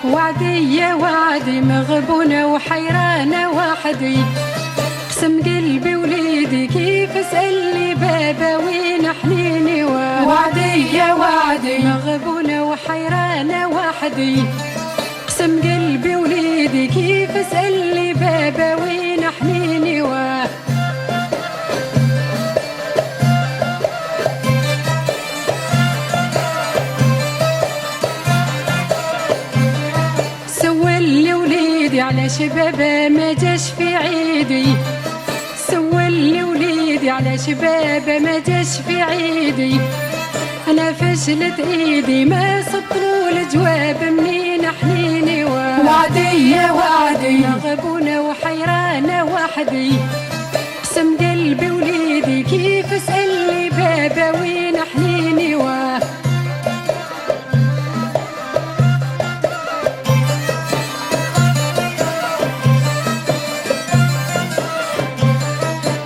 وعدي يا وعدي مغبونة وحيرانة وحدي، قسم قلبي وليدي كيف اسألني بابا وين حنيني. وعدي يا وعدي مغبونة وحيرانة وحدي، قسم قلبي وليدي كيف اسألني بابا وين حنيني. سولي وليدي علاش بابا ما جاش في عيدي، سولي وليدي علاش بابا ما جاش في عيدي. انا فشلت ايدي ما صبتلو الجواب منين حنيني. وعدي يا وعدي مغبونة وحيرانة وحدي، قسم قلبي وليدي كيف اسألني بابا وين حنيني.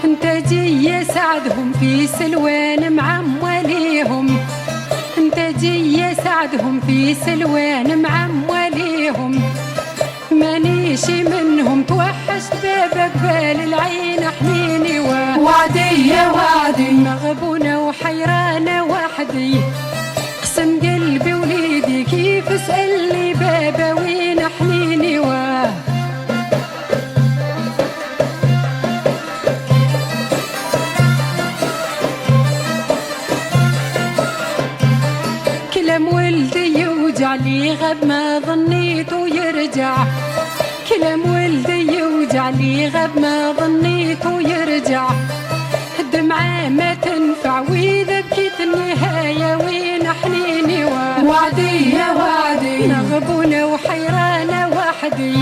انت جاي سعدهم في سلوان مع مواليهم، انت جاي سعدهم في سلوان مع مواليهم. مانيش منهم توحشت بابا قبال العين حنيني. وعدي يا وعدي مغبونة وحيرانة وحدي، قسم قلبي وليدي كيف اسألني بابا وين حنيني. كلام ولدي يوجع لي غاب ما ظنيته يرجع، كلام ولدي يوجع لي غاب ما ظنيته يرجع. الدمعة ما تنفع وإذا بكيت النهاية وين حنيني. وعدي يا وعدي مغبونة وحيرانة وحدي،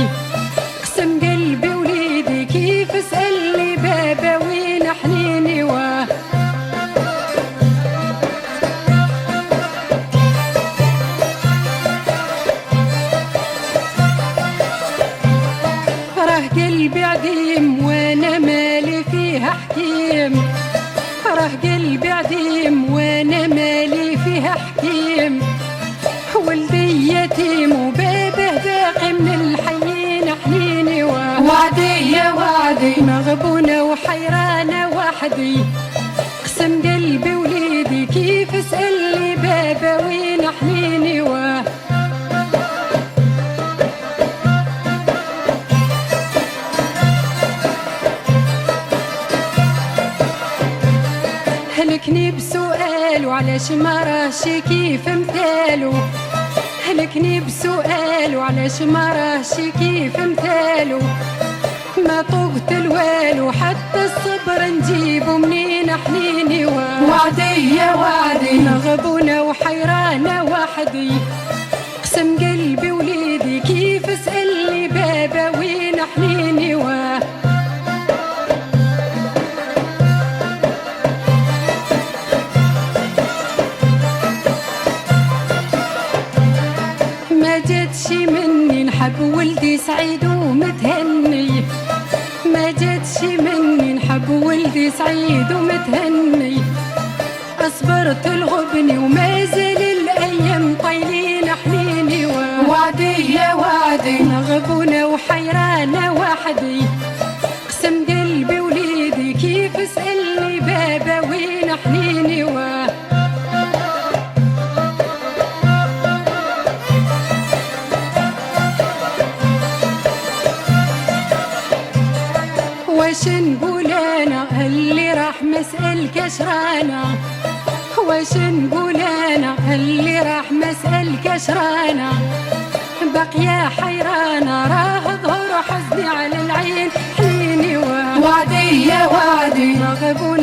قسم قلبي وليدي كيف اسألني بابا وين حنيني. راه قلبي عديم وانا مالي فيها حكيم، راه قلبي عديم وانا مالي فيها حكيم. ولدي يتيم وبابه باقي من الحيين حنيني. وعدي يا وعدي مغبونة وحيرانة وحدي، قسم قلبي وليدي كيف اسألني بابا وين حنيني. هلكني بسؤال وعلاش ما راهش كيف مثالو، هلكني بسؤال وعلاش ما راهش كيف مثالو. ما طقت الوالو حتى الصبر نجيبو منين حنيني. وعدي يا وعدي مغبونة وحيرانة وحدي، قسم قلبي وليدي كيف اسألني بابا وين حنيني. ما جاتش مني نحب ولدي سعيد ومتهني، ما جاتش مني نحب ولدي سعيد ومتهني. أصبرت الغبني وما زال الأيام طايلين حنيني. وعدي يا وعدي مغبونة وحيرانة وحدي، قسم قلبي وليدي كيف اسألني بابا وين حنيني. واش نقول انا اللي راح مسألكش رانا، واش نقول انا اللي راح مسألكش رانا. باقية حيرانة راه ظهر حزني على العين حنيني. وعدي يا وعدي مغبونة